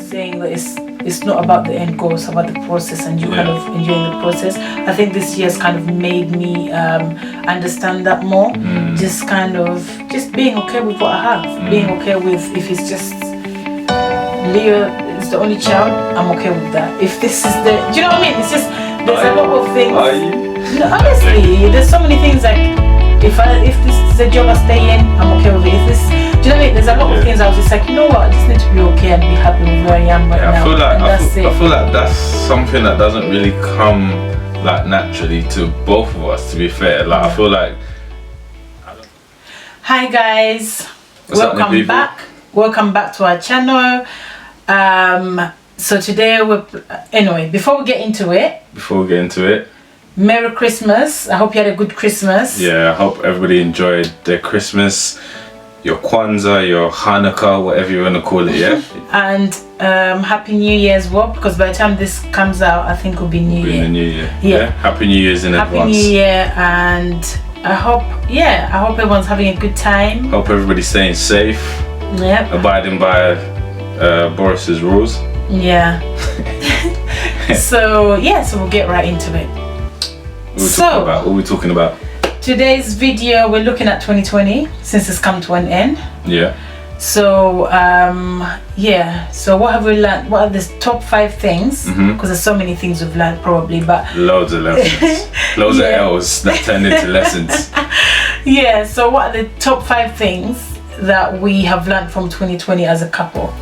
was saying that it's not about the end goal, it's about the process, and you kind of enjoying the process. I think this year's kind of made me understand that more. Just being okay with what I have, being okay with if it's just Leo is the only child, I'm okay with that. If this is do you know what I mean? It's just there's a lot of things. No, honestly, there's so many things like if this is a job I stay in, I'm okay with it. If this, do you know what I mean? There's a lot of things I was just like, you know what, I just need to be okay and be happy with where I am right now. I feel like that's something that doesn't really come like naturally to both of us, to be fair. Like I feel like hi guys, welcome back to our channel. So today before we get into it, Merry Christmas. I hope you had a good Christmas. Yeah, I hope everybody enjoyed their Christmas, your Kwanzaa, your Hanukkah, whatever you want to call it, yeah? And Happy New Year as well, because by the time this comes out, I think it'll be New Year. The New Year. Yeah. Happy New Year's in advance. Happy New Year, and I hope everyone's having a good time. Hope everybody's staying safe. Yep. Abiding by Boris's rules. Yeah. So we'll get right into it. What are we talking about? Today's video, we're looking at 2020 since it's come to an end. Yeah. So so what have we learned? What are the top 5 things? Because there's so many things we've learned probably, but loads of lessons. Loads of L's that turned into lessons. Yeah, so what are the top 5 things that we have learned from 2020 as a couple?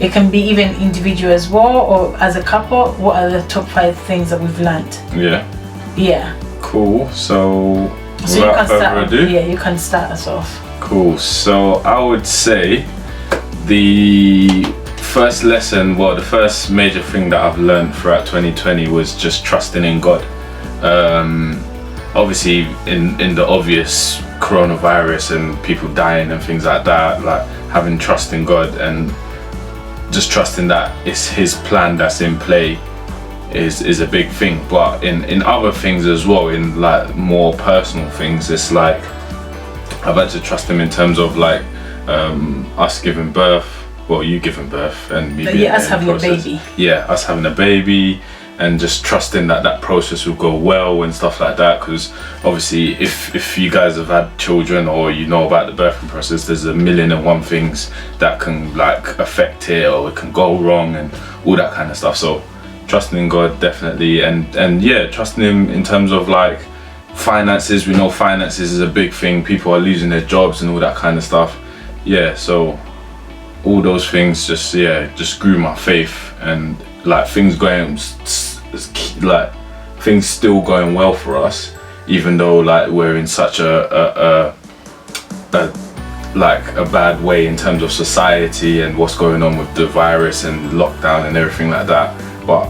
It can be even individual as well, or as a couple. What are the top 5 things that we've learned? Yeah. Cool. So you can start. Yeah, you can start us off. Cool. So I would say the first lesson, the first major thing that I've learned throughout 2020 was just trusting in God. Obviously, in the obvious coronavirus and people dying and things like that, like having trust in God and just trusting that it's His plan that's in play is a big thing. But in other things as well, in like more personal things, it's like I've had to trust Him in terms of like us giving birth, you giving birth and me being us having a baby. Yeah, us having a baby, and just trusting that process will go well and stuff like that. Because obviously if you guys have had children or you know about the birthing process, there's a million and one things that can like affect it, or it can go wrong and all that kind of stuff. So trusting in God definitely, and trusting Him in terms of like finances. We know finances is a big thing. People are losing their jobs and all that kind of stuff. Yeah, so all those things just grew my faith, and like things still going well for us, even though like we're in such a bad way in terms of society and what's going on with the virus and lockdown and everything like that. But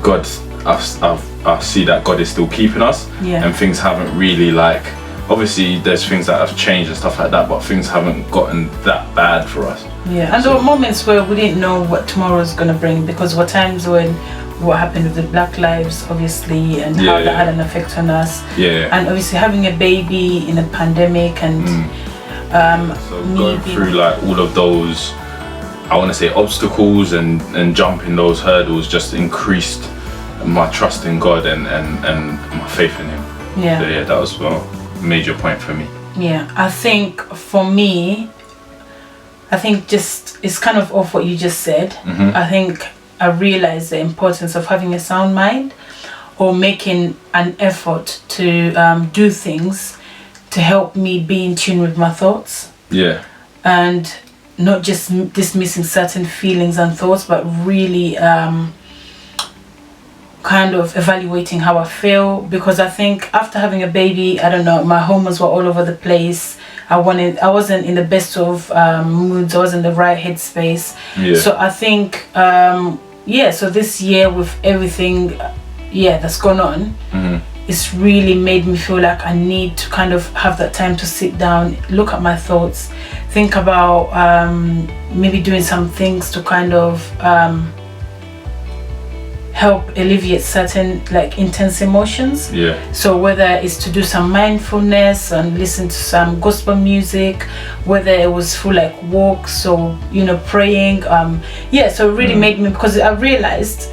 God, I see that God is still keeping us, and things haven't really like, obviously there's things that have changed and stuff like that, but things haven't gotten that bad for us. Yeah, and there were moments where we didn't know what tomorrow is going to bring, because there were times when what happened with the Black Lives, obviously, and how that had an effect on us. Yeah. And obviously having a baby in a pandemic and so going through like all of those, I want to say obstacles and jumping those hurdles just increased my trust in God and my faith in Him. Yeah. So that was a major point for me. Yeah, I think for me, just it's kind of off what you just said. I think I realized the importance of having a sound mind, or making an effort to do things to help me be in tune with my thoughts. Yeah. And not just dismissing certain feelings and thoughts, but really kind of evaluating how I feel. Because I think after having a baby, I don't know, my hormones were all over the place. I wasn't in the best of moods. I was in the right headspace. Yeah. So I think so this year with everything that's gone on, it's really made me feel like I need to kind of have that time to sit down, look at my thoughts, think about maybe doing some things to kind of help alleviate certain like intense emotions. Yeah. So whether it's to do some mindfulness and listen to some gospel music, whether it was through like walks or praying, so it really made me, because I realized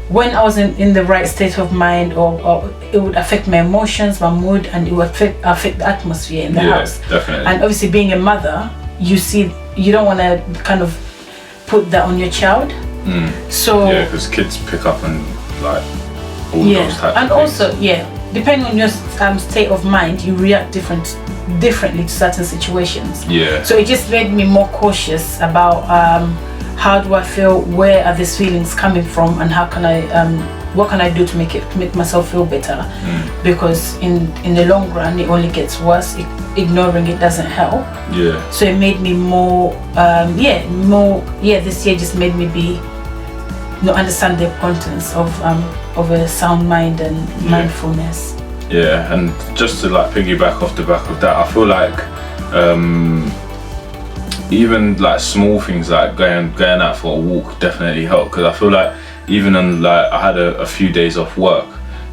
when I was in the right state of mind, or it would affect my emotions, my mood, and it would affect the atmosphere in the house. Definitely. And obviously being a mother, you don't want to kind of put that on your child. So yeah, because kids pick up on like all those types and of also things. depending on your state of mind, you react differently to certain situations. Yeah. So it just made me more cautious about how do I feel, where are these feelings coming from, and how can I what can I do to make myself feel better? Because in the long run it only gets worse. Ignoring it doesn't help. Yeah. So it made me more this year just made me understand the importance of a sound mind and mindfulness. Yeah, and just to like piggyback off the back of that, I feel like even like small things like going out for a walk definitely help, because I feel like even on like I had a few days off work,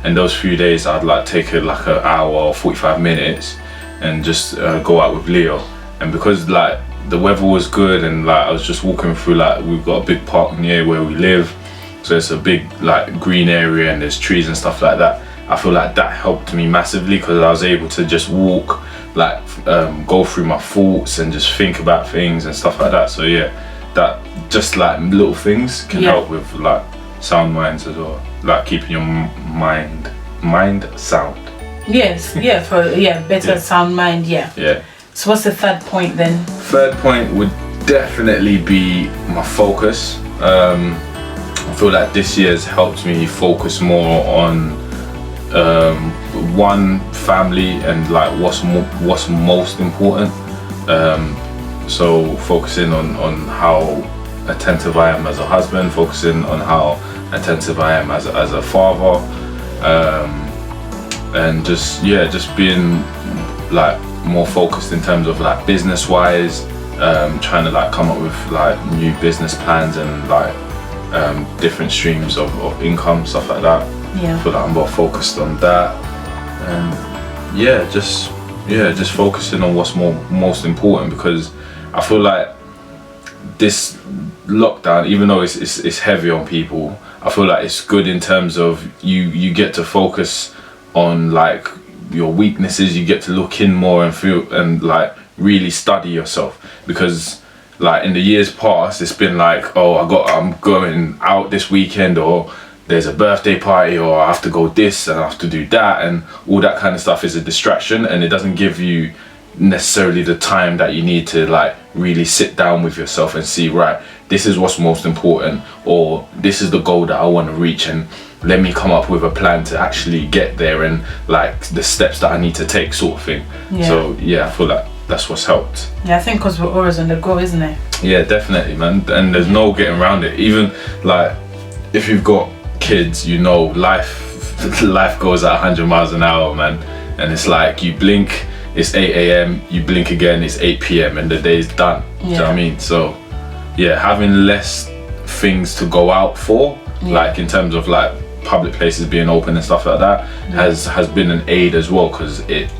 and those few days I'd like take it like an hour or 45 minutes and just go out with Leo. And because like the weather was good, and like I was just walking through, like we've got a big park near where we live, so it's a big like green area and there's trees and stuff like that. I feel like that helped me massively, because I was able to just walk, like go through my thoughts and just think about things and stuff like that. So yeah, that just like little things can help with like sound minds as well, like keeping your mind sound. Yes, better sound mind. Yeah. So what's the third point then? Third point would definitely be my focus. I feel like this year's helped me focus more on one, family, and like what's most important. So focusing on how attentive I am as a husband, focusing on how attentive I am as a father, and just being like more focused in terms of like business wise, trying to like come up with like new business plans and like different streams of income, stuff like that. I feel like I'm more focused on that, and just focusing on what's most important, because I feel like this lockdown, even though it's heavy on people, I feel like it's good in terms of you get to focus on like your weaknesses. You get to look in more and feel and like really study yourself, because like in the years past it's been like, I'm going out this weekend, or there's a birthday party, or I have to go this and I have to do that, and all that kind of stuff is a distraction, and it doesn't give you necessarily the time that you need to like really sit down with yourself and see, right, this is what's most important, or this is the goal that I want to reach, and let me come up with a plan to actually get there, and like the steps that I need to take, sort of thing. So I feel like that's what's helped. I think because we're always on the go, isn't it? Yeah, definitely, man. And there's no getting around it. Even like if you've got kids, life goes at 100 miles an hour, man. And it's like you blink, it's 8 a.m, you blink again, it's 8 p.m, and the day's done. Do you know what I mean? So having less things to go out for, like in terms of like public places being open and stuff like that, has been an aid as well, because it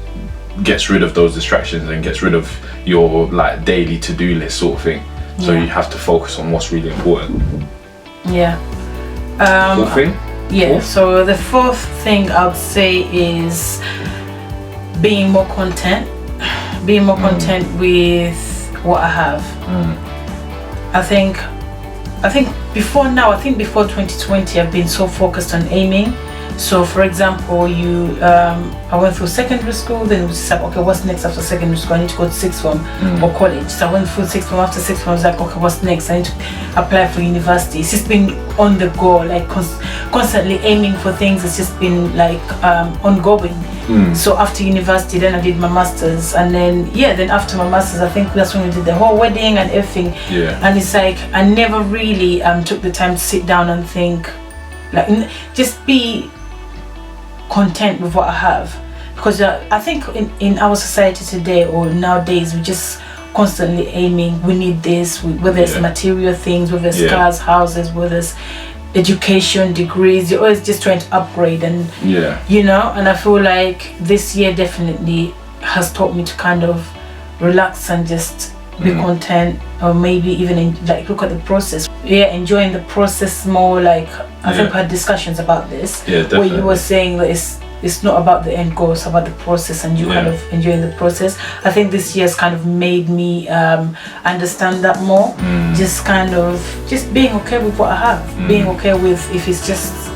gets rid of those distractions and gets rid of your like daily to-do list sort of thing. So you have to focus on what's really important. Fourth thing? So the fourth thing I would say is being more content with what I have. I think before 2020 I've been so focused on aiming. So for example, I went through secondary school, then it was like, okay, what's next after secondary school? I need to go to sixth form or college. So I went through sixth form. After sixth form, I was like, okay, what's next? I need to apply for university. It's just been on the go, like constantly aiming for things. It's just been like ongoing. So after university, then I did my masters, and then after my masters, I think that's when we did the whole wedding and everything. And it's like I never really took the time to sit down and think, like just be content with what I have, because I think in our society today or nowadays we just constantly aiming, we need this, whether it's material things, whether it's cars, houses, whether it's education, degrees. You're always just trying to upgrade, and you know. And I feel like this year definitely has taught me to kind of relax and just be content, or maybe even like look at the process. Enjoying the process more. Like I think we had discussions about this, where you were saying that it's not about the end goal, it's about the process, and you kind of enjoying the process. I think this year's kind of made me understand that more. Just kind of being okay with what I have, being okay with if it's just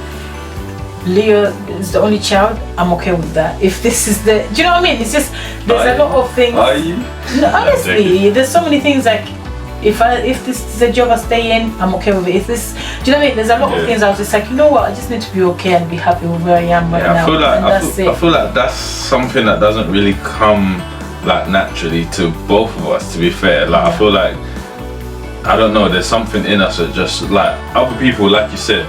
Leo is the only child, I'm okay with that. If this is do you know what I mean? It's just there's a lot of things. Are you? No, honestly, there's so many things like if this is a job I stay in, I'm okay with it. If this, do you know what I mean? There's a lot of things I was just like, you know what, I just need to be okay and be happy with where I am right now. I feel like that's something that doesn't really come like naturally to both of us, to be fair. Like I feel like, I don't know, there's something in us that just, like, other people, like you said,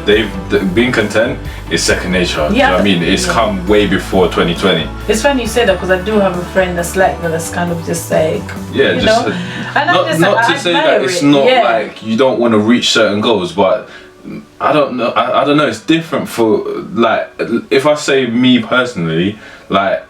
being content is second nature. You know what I mean? It's come way before 2020. It's funny you say that, because I do have a friend that's like that, that's kind of just like, you know? And not to say that it's not like you don't want to reach certain goals, but I don't know, I don't know, it's different for, like, if I say me personally, like,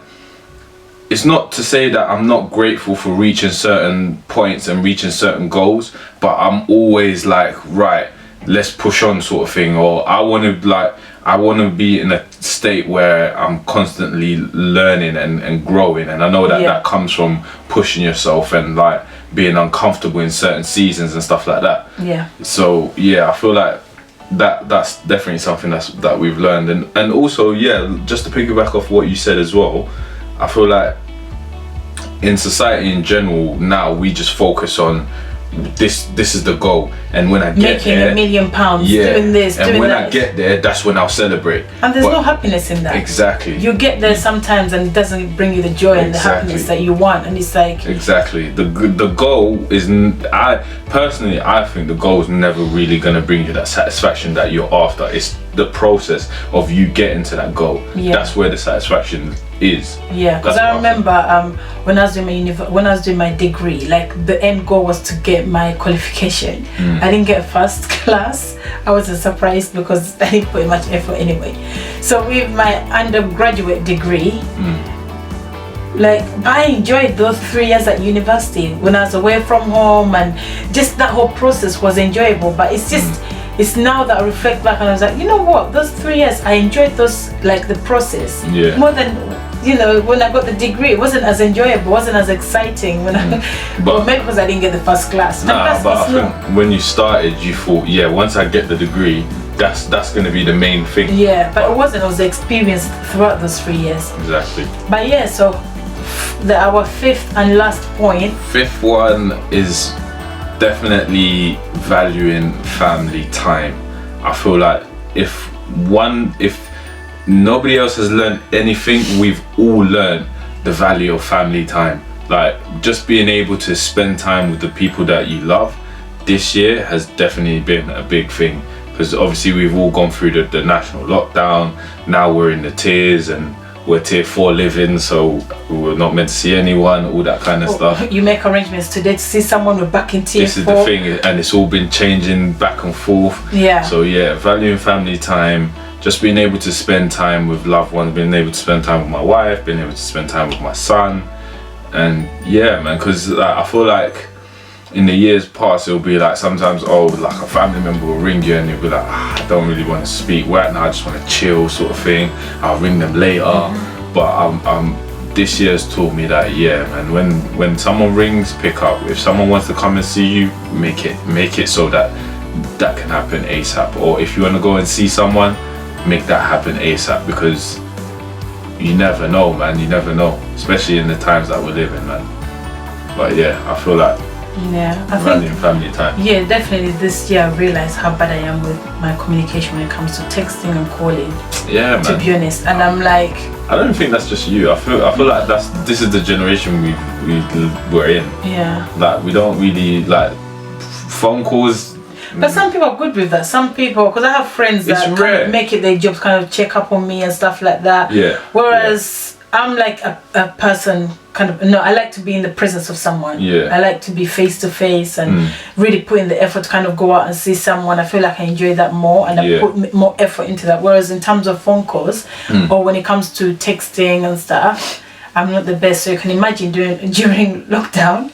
it's not to say that I'm not grateful for reaching certain points and reaching certain goals, but I'm always like, right, let's push on sort of thing. Or I want to be in a state where I'm constantly learning and growing. And I know that that comes from pushing yourself and like being uncomfortable in certain seasons and stuff like that. Yeah. So I feel like that's definitely something that we've learned. And also, just to piggyback off what you said as well, I feel like in society in general now we just focus on this is the goal, and when I get making there, £1 million, doing this, and doing when that. I get there, that's when I'll celebrate. And there's no happiness in that. Exactly. You get there sometimes and it doesn't bring you the joy and the happiness that you want, and it's like the goal is, I personally think the goal is never really gonna bring you that satisfaction that you're after. It's the process of you getting to that goal. That's where the satisfaction is. Because I remember when I was doing my degree, like the end goal was to get my qualification. I didn't get first class. I wasn't surprised because I didn't put much effort anyway. So with my undergraduate degree, like I enjoyed those 3 years at university when I was away from home, and just that whole process was enjoyable. But it's just it's now that I reflect back and I was like, you know what, those 3 years I enjoyed those, like the process more than, you know, when I got the degree. It wasn't as enjoyable, wasn't as exciting when but maybe because I didn't get the first class. But I think when you started you thought, once I get the degree, that's going to be the main thing. But it wasn't. It was the experience throughout those 3 years. Exactly. But so our fifth and last point. Fifth one is definitely valuing family time. I feel like if nobody else has learned anything, we've all learned the value of family time. Like just being able to spend time with the people that you love this year has definitely been a big thing, because obviously we've all gone through the national lockdown. Now we're in the tiers and we're tier 4 living, so we're not meant to see anyone, all that kind of stuff. You make arrangements today to see someone, we're back in tier 4. This is the thing, and it's all been changing back and forth. So valuing family time, just being able to spend time with loved ones, being able to spend time with my wife, being able to spend time with my son. And man, because I feel like in the years past it'll be like sometimes like a family member will ring you and you'll be like, I don't really want to speak right now, I just want to chill sort of thing, I'll ring them later. But this year's taught me that man, when someone rings, pick up. If someone wants to come and see you, make it so that can happen ASAP. Or if you want to go and see someone, make that happen ASAP, because you never know, man, you never know, especially in the times that we're living, man. But I feel like I think family time. Definitely this year I realized how bad I am with my communication when it comes to texting and calling. Man. To be honest, and I'm like, I don't think that's just you. I feel like this is the generation we're in. Like we don't really like phone calls. But some people are good with that. Some people, because I have friends that kind of make it their job to kind of check up on me and stuff like that. Whereas I'm like a person kind of, no, I like to be in the presence of someone. Yeah. I like to be face to face and really put in the effort to kind of go out and see someone. I feel like I enjoy that more, and I put more effort into that. Whereas in terms of phone calls or when it comes to texting and stuff, I'm not the best. So you can imagine during lockdown,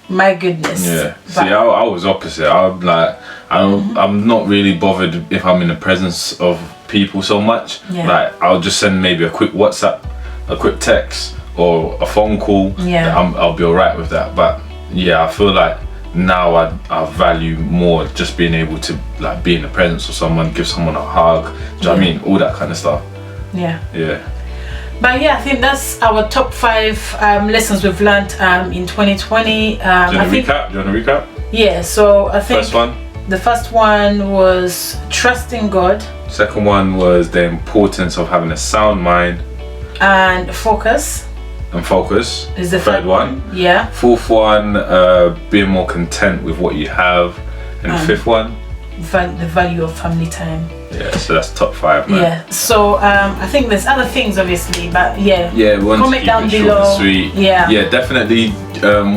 my goodness. Yeah. See, I was opposite. I'm like, I'm not really bothered if I'm in the presence of people so much. Yeah. Like, I'll just send maybe a quick WhatsApp, a quick text, or a phone call. Yeah. I'll be alright with that. But yeah, I feel like now I value more just being able to like be in the presence of someone, give someone a hug. Do you know what I mean? All that kind of stuff. Yeah. Yeah. But yeah, I think that's our top 5 lessons we've learned in 2020. Do you want to recap? Yeah, so I think First one? The first one was trusting God. Second one was the importance of having a sound mind. And focus. And focus. Is the third one. Yeah. Fourth one, being more content with what you have. And the fifth one? The value of family time. Yeah, so that's top 5, man. Yeah, so I think there's other things obviously, but yeah. Yeah, we want to keep down it below. Short and sweet. Yeah. Yeah, definitely.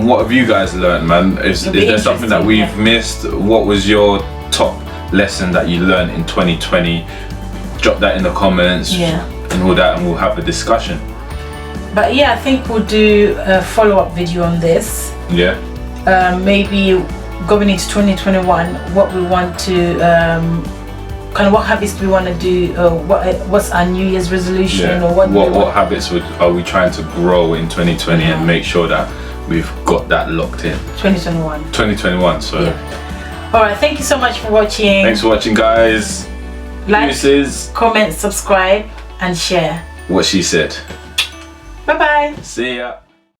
What have you guys learned, man? Is there something that we've missed? What was your top lesson that you learned in 2020? Drop that in the comments. Yeah. And all that, and we'll have a discussion. But yeah, I think we'll do a follow-up video on this. Yeah. Maybe going into 2021, what we want to kind of what habits do we want to do, what's our New Year's resolution, or what habits are we trying to grow in 2020 and make sure that we've got that locked in. 2021, so yeah. All right, thank you so much for watching. Thanks for watching, guys. Like, Deuces. comment, subscribe and share What she said. Bye bye. See ya.